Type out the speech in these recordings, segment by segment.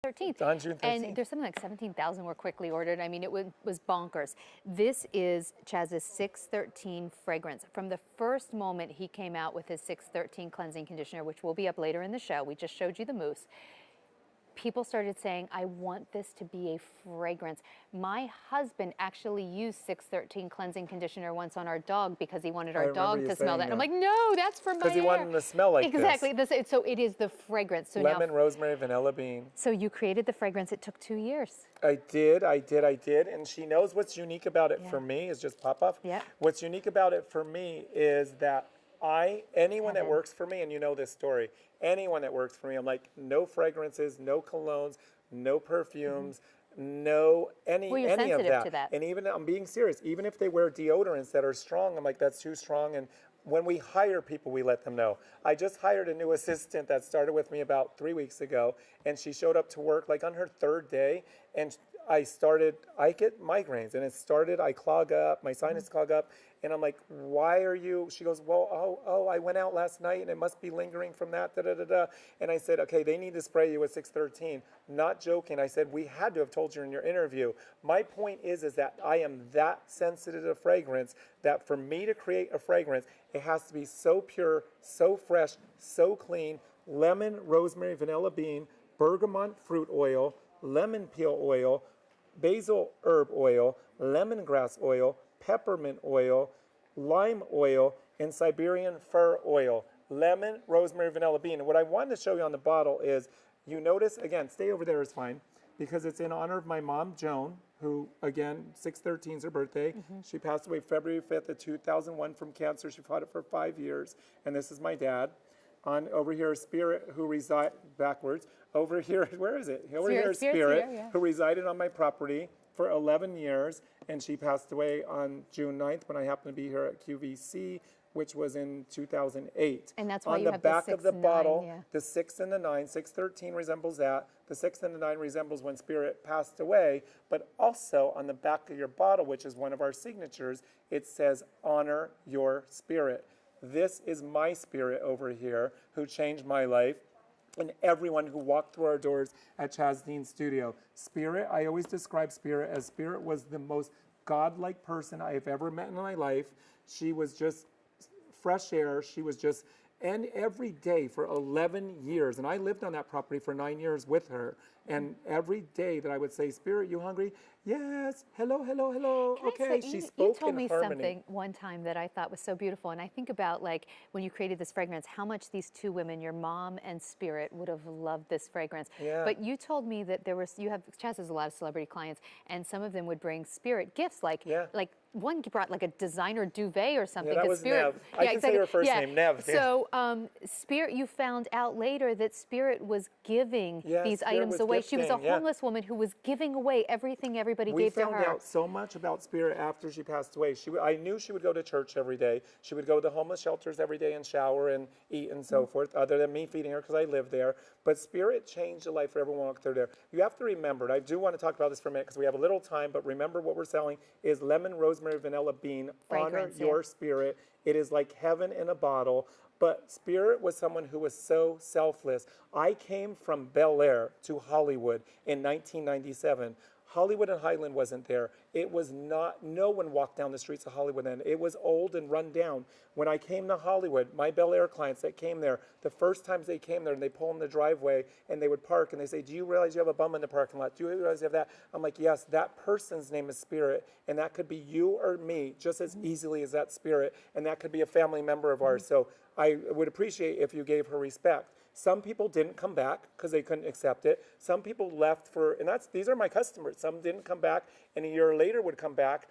13th. On June 13th. And there's something like 17,000 were quickly ordered. I mean, it was bonkers. This is Chaz's 613 fragrance. From the first moment he came out with his 613 cleansing conditioner, which will be up later in the show, we just showed you the mousse. People started saying, I want this to be a fragrance. My husband actually used 613 cleansing conditioner once on our dog because he wanted our dog to smell that. And I'm like, no, that's for my hair. Because he wanted him to smell like exactly. This. So it is the fragrance. So lemon, now, rosemary, vanilla bean. So you created the fragrance. It took 2 years. I did. And she knows what's unique about it for me is just pop off. Yeah. What's unique about it for me is that anyone that works for me, and you know this story, anyone that works for me, I'm like, no fragrances, no colognes, no perfumes, no any of that. To that. And even, I'm being serious, even if they wear deodorants that are strong, I'm like, that's too strong. And when we hire people, we let them know. I just hired a new assistant that started with me about 3 weeks ago, and she showed up to work like on her third day, and I get migraines, and I clog up, my sinus clog up, and I'm like, why are you, she goes, well, I went out last night, and it must be lingering from that, And I said, okay, they need to spray you with 613. Not joking, I said, we had to have told you in your interview. My point is that I am that sensitive to fragrance, that for me to create a fragrance, it has to be so pure, so fresh, so clean, lemon, rosemary, vanilla bean, bergamot fruit oil, lemon peel oil, basil herb oil, lemongrass oil, peppermint oil, lime oil, and Siberian fir oil. Lemon, rosemary, vanilla bean. And what I wanted to show you on the bottle is, you notice, again, stay over there is fine, because it's in honor of my mom, Joan, who, again, 613 is her birthday. She passed away February 5th of 2001 from cancer. She fought it for 5 years. And this is my dad. Over here is Spirit, who reside backwards. Over here, where is it? Over here is Spirit, who resided on my property for 11 years, and she passed away on June 9th when I happened to be here at QVC, which was in 2008. And that's why on you the have back the 6 of the and bottle, 9, the 6 and the 9, 613 resembles that. The 6 and the 9 resembles when Spirit passed away, but also on the back of your bottle, which is one of our signatures, it says, honor your spirit. This is my spirit over here who changed my life, and everyone who walked through our doors at Chaz Dean's studio. Spirit, I always describe Spirit as Spirit was the most godlike person I have ever met in my life. She was just fresh air. She was just, and every day for 11 years, and I lived on that property for 9 years with her, and every day that I would say, Spirit, you hungry? Yes. Hello, hello, hello. Okay. She spoke in harmony. You told me something one time that I thought was so beautiful, and I think about, like, when you created this fragrance, how much these two women, your mom and Spirit, would have loved this fragrance. Yeah. But you told me that Chaz has a lot of celebrity clients, and some of them would bring Spirit gifts, like one brought like a designer duvet or something. Yeah, that was Spirit, Nev. I can say her first name, Nev. So Spirit, you found out later that Spirit was giving these items away. She was a homeless woman who was giving away everything everybody gave to her. We found out so much about Spirit after she passed away. I knew she would go to church every day. She would go to the homeless shelters every day and shower and eat and so forth, other than me feeding her because I lived there. But Spirit changed the life for everyone walked through there. You have to remember, and I do want to talk about this for a minute because we have a little time, but remember what we're selling is lemon, rosemary, vanilla bean. Honor your spirit. It is like heaven in a bottle. But Spirit was someone who was so selfless. I came from Bel Air to Hollywood in 1997. Hollywood and Highland wasn't there. It was not, no one walked down the streets of Hollywood then. It was old and run down. When I came to Hollywood, my Bel Air clients that came there, the first times they came there and they pull in the driveway and they would park and they say, do you realize you have a bum in the parking lot? Do you realize you have that? I'm like, yes, that person's name is Spirit, and that could be you or me just as easily as that Spirit, and that could be a family member of ours. So I would appreciate if you gave her respect. Some people didn't come back because they couldn't accept it. Some people left and these are my customers. Some didn't come back, and a year later would come back,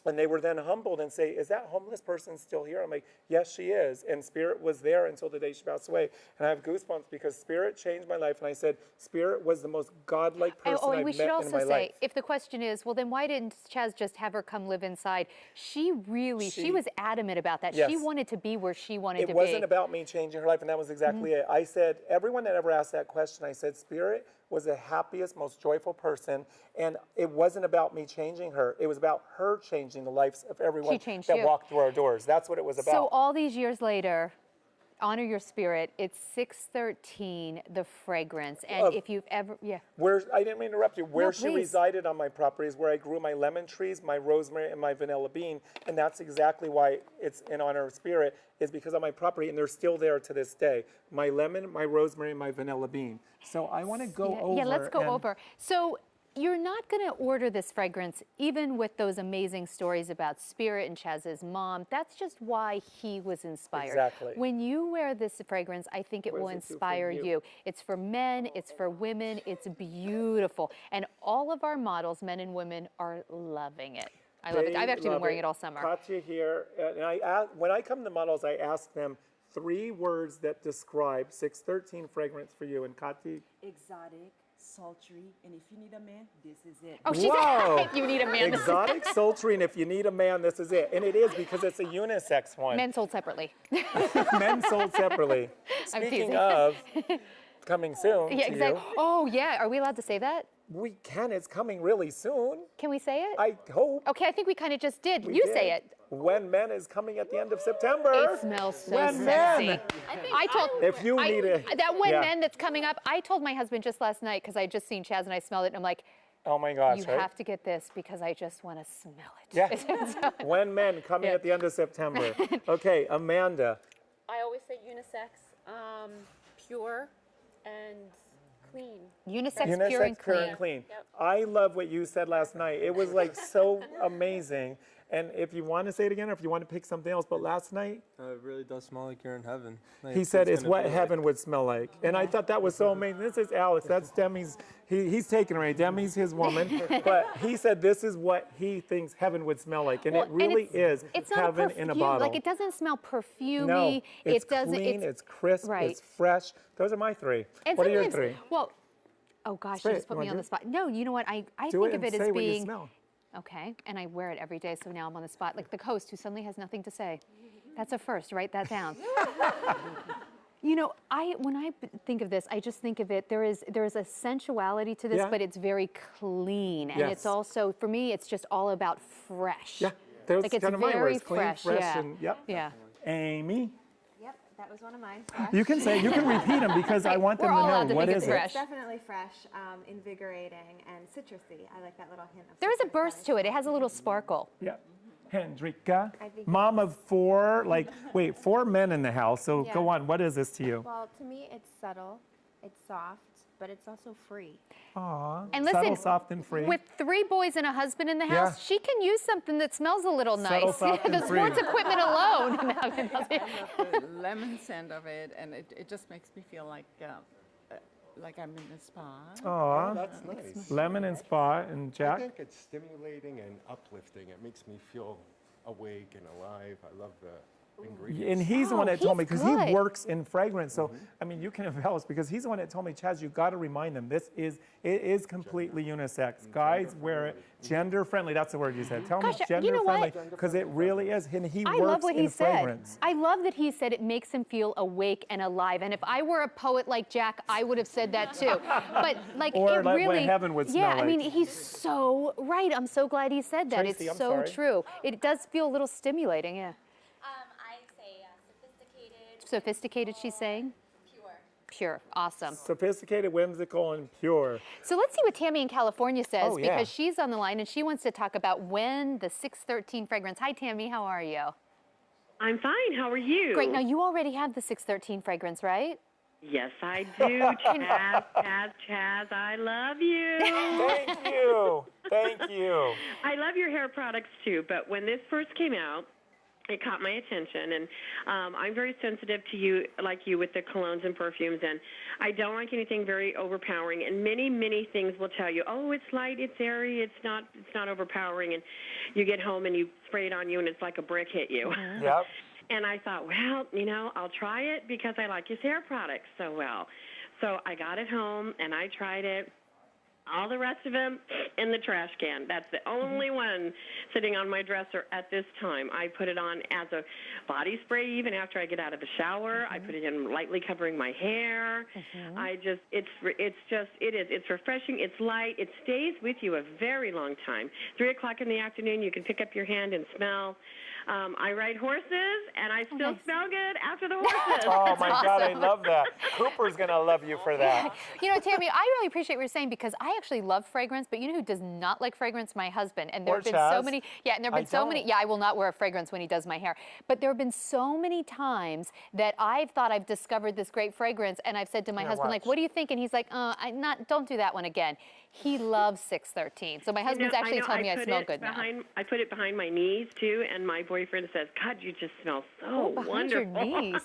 and they were then humbled and say, is that homeless person still here? I'm like, yes, she is. And Spirit was there until the day she passed away. And I have goosebumps because Spirit changed my life. And I said, Spirit was the most godlike person I've met in my life. And we should also say, if the question is, well, then why didn't Chaz just have her come live inside? She was adamant about that. Yes. She wanted to be where she wanted to be. It wasn't about me changing her life, and that was exactly it. I said, everyone that ever asked that question, I said, Spirit was the happiest, most joyful person, and it wasn't about me changing her. It was about her changing the lives of everyone that walked through our doors. That's what it was about. So all these years later, Honor Your Spirit. It's 613, the fragrance. And if you've ever, Where, I didn't mean to interrupt you. Where she please. resided on my property is where I grew my lemon trees, my rosemary, and my vanilla bean. And that's exactly why it's in honor of spirit, is because of my property, and they're still there to this day. My lemon, my rosemary, and my vanilla bean. So I want to go over. Yeah, let's go over. So you're not going to order this fragrance, even with those amazing stories about spirit and Chaz's mom. That's just why he was inspired. Exactly. When you wear this fragrance, I think it will inspire you. It's for men, it's for women, it's beautiful. And all of our models, men and women, are loving it. I love it. I've actually been wearing it all summer. Katya here, and when I come to models, I ask them 3 words that describe 613 fragrance for you. And Katya? Exotic, sultry, and if you need a man, this is it. Oh, she said, if you need a man. Exotic, sultry, and if you need a man, this is it. And it is, because it's a unisex one. Men sold separately. Men sold separately. Speaking of, coming soon Yeah, to exactly. you. Oh, yeah. Are we allowed to say that? We can. It's coming really soon. Can we say it? I hope. Okay, I think we kind of just did. We You did. say it. WEN Men is coming at the end of September. It smells so WEN sexy. Men. I told If you need it. that WEN Yeah. Men that's coming up. I told my husband just last night because I just seen Chaz and I smelled it and I'm like, Oh my gosh, you right? have to get this because I just want to smell it. Yeah. WEN Men coming at the end of September. Okay, Amanda. I always say unisex, pure and clean. Unisex, pure and clean. Yep. I love what you said last night. It was like so amazing. And if you want to say it again, or if you want to pick something else, but last night, It really does smell like you're in heaven. he said it's gonna what be like- heaven would smell like. And I thought that was so amazing. This is Alex. That's Demi's. He's taken away. Demi's his woman. But he said this is what he thinks heaven would smell like. And Well, it really is it's not heaven a perfume. in a bottle. Like it doesn't smell perfumey. No, it's it doesn't. clean, it's crisp, right. it's fresh. Those are my 3. And What are your sometimes- 3? Well, oh gosh, Say you it. just put You me wanna on do the it? spot. No, you know what? I Do think it of and it as say what you being smell. okay, and I wear it every day, so now I'm on the spot. Like the host who suddenly has nothing to say. That's a first. Write that down. You know, when I think of this, I just think of it. There is a sensuality to this, Yeah. but it's very clean, and Yes. it's also for me. It's just all about fresh. Yeah, those like it's kind of my very words. Clean, fresh. fresh, yeah. and yep. Yeah. Amy, Yep, that was one of mine. you can say, you can repeat them because I want them We're all to allowed know to what think is it's it. fresh. It's definitely fresh, invigorating, and citrusy. I like that little hint of There is a citrus burst to it. It has a little sparkle. Yeah. Hendrika, I think mom of 4, like, wait, 4 men in the house. So Yeah. go on. What is this to you? Well, to me, it's subtle, it's soft, but it's also free. Aw, And subtle, listen, soft, and free. With 3 boys and a husband in the Yeah. house, she can use something that smells a little Subtle, nice. soft, and the free. sports equipment alone. The lemon scent of it, and it just makes me feel like I'm in a spa. Aw, That's nice. lemon and spa and I Jack. think it's stimulating and uplifting. It makes me feel awake and alive. I love the ingredients. And he's the one Oh, that told me, he's because he good. works in fragrance. So, I mean, you can embellish, because he's the one that told me, Chaz, you got to remind them, it is completely unisex. Guys wear it, gender friendly. That's the word you said. Tell Gosh, me you gender know what? friendly, because it really is. And he I works love what in he said. fragrance. I love that he said it makes him feel awake and alive. And if I were a poet like Jack, I would have said that too. But like Or it like what really, heaven would yeah. smell I mean, like. he's so right. I'm so glad he said that. Tracy, it's I'm so sorry. true. It does feel a little stimulating. Yeah. I say sophisticated, Sophisticated, she's saying. pure. Pure. Awesome. Sophisticated, whimsical, and pure. So let's see what Tammy in California says, Oh, yeah. because she's on the line and she wants to talk about WEN, the 613 fragrance. Hi, Tammy. How are you? I'm fine. How are you? Great. Now, you already have the 613 fragrance, right? Yes, I do. Chaz, I love you. Thank you. Thank you. I love your hair products too, but when this first came out, it caught my attention, and I'm very sensitive to you, like you, with the colognes and perfumes, and I don't like anything very overpowering. And many things will tell you, oh, it's light, it's airy, it's not overpowering, and you get home and you spray it on you, and it's like a brick hit you. Yep. And I thought, well, I'll try it because I like his hair products so well. So I got it home and I tried it. All the rest of them, in the trash can. That's the only one sitting on my dresser at this time. I put it on as a body spray even after I get out of the shower. I put it in lightly covering my hair. It's refreshing. It's light. It stays with you a very long time. 3 o'clock in the afternoon, you can pick up your hand and smell. I ride horses, and I still smell good after the horses. Oh my God, I love that. Cooper's gonna love you for that. You know, Tammy, I really appreciate what you're saying because I actually love fragrance, but you know who does not like fragrance? My husband. And there have been so many, and there have been so many, I will not wear a fragrance when he does my hair. But there have been so many times that I've thought I've discovered this great fragrance, and I've said to my husband, like, what do you think? And he's like, don't do that one again. He loves 613. So my husband's actually telling me I smell good now. I put it behind my knees, too, and my boyfriend says, God, you just smell so wonderful. Behind your knees.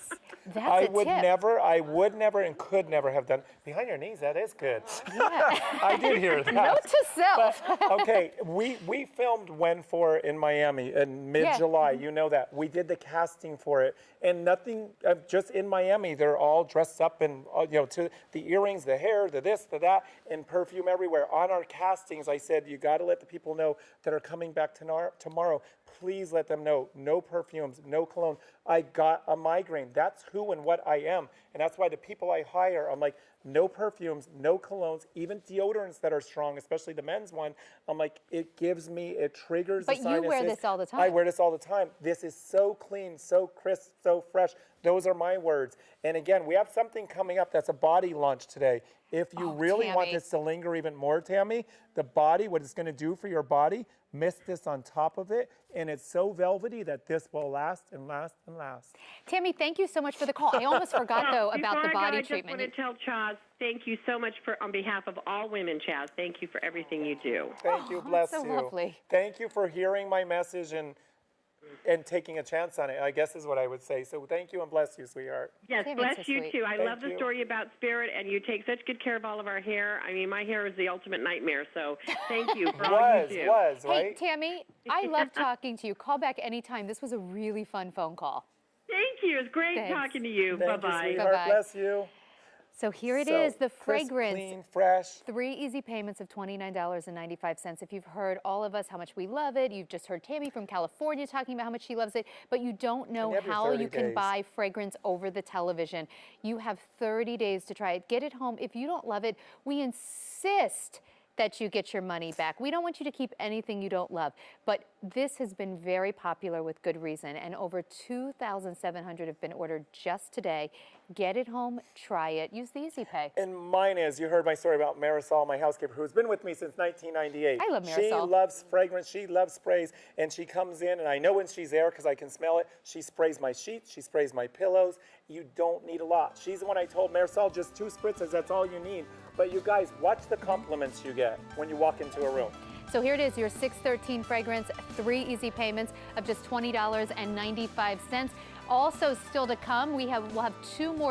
That's I a would tip. I would never and could never have done. Behind your knees, that is good. Yeah. I did hear that. Note to self. But, okay, we filmed WEN in Miami in mid-July. You know that. We did the casting for it. And nothing, just in Miami, they're all dressed up in, to the earrings, the hair, the this, the that, and perfume everywhere. On our castings, I said, you got to let the people know that are coming back tomorrow. Please let them know. No perfumes, no cologne. I got a migraine. That's who and what I am. And that's why the people I hire, I'm like, no perfumes, no colognes, even deodorants that are strong, especially the men's one. I'm like, it triggers the sinuses. But you wear this all the time. I wear this all the time. This is so clean, so crisp, so fresh. Those are my words. And again, we have something coming up that's a body launch today. If you really want this to linger even more, Tammy, the body, what it's going to do for your body, mist this on top of it, and it's so velvety that this will last and last and last. Tammy, thank you so much for the call. I almost forgot, though, about the body treatment. I just want to tell Chaz, thank you so much on behalf of all women, Chaz. Thank you for everything you do. Thank you, bless so you. Lovely. Thank you for hearing my message and taking a chance on it, I guess is what I would say. So thank you and bless you, sweetheart. Yes, Tammy's bless so you sweet. too. I love the story about Spirit, and you take such good care of all of our hair. I mean, my hair is the ultimate nightmare, so thank you for all you do. Right? Hey, Tammy, I love talking to you. Call back anytime. This was a really fun phone call. Thank you. It's great talking to you. Thank Bye-bye. you, sweetheart. Bye-bye. Bless you. So here it is, the crisp, fragrance. clean, fresh. 3 easy payments of $29.95. If you've heard all of us how much we love it, you've just heard Tammy from California talking about how much she loves it, but you don't know how you can buy fragrance over the television. You have 30 days to try it. Get it home. If you don't love it, we insist that you get your money back. We don't want you to keep anything you don't love, but this has been very popular with good reason, and over 2,700 have been ordered just today. Get it home, try it, use the Easy Pay. And mine is, you heard my story about Marisol, my housekeeper, who's been with me since 1998. I love Marisol. She loves fragrance, she loves sprays, and she comes in, and I know when she's there because I can smell it. She sprays my sheets, she sprays my pillows. You don't need a lot. She's the one I told Marisol, just 2 spritzes, that's all you need. But you guys, watch the compliments you get when you walk into a room. So here it is, your 613 fragrance, 3 easy payments of just $20.95. Also still to come, we'll have 2 more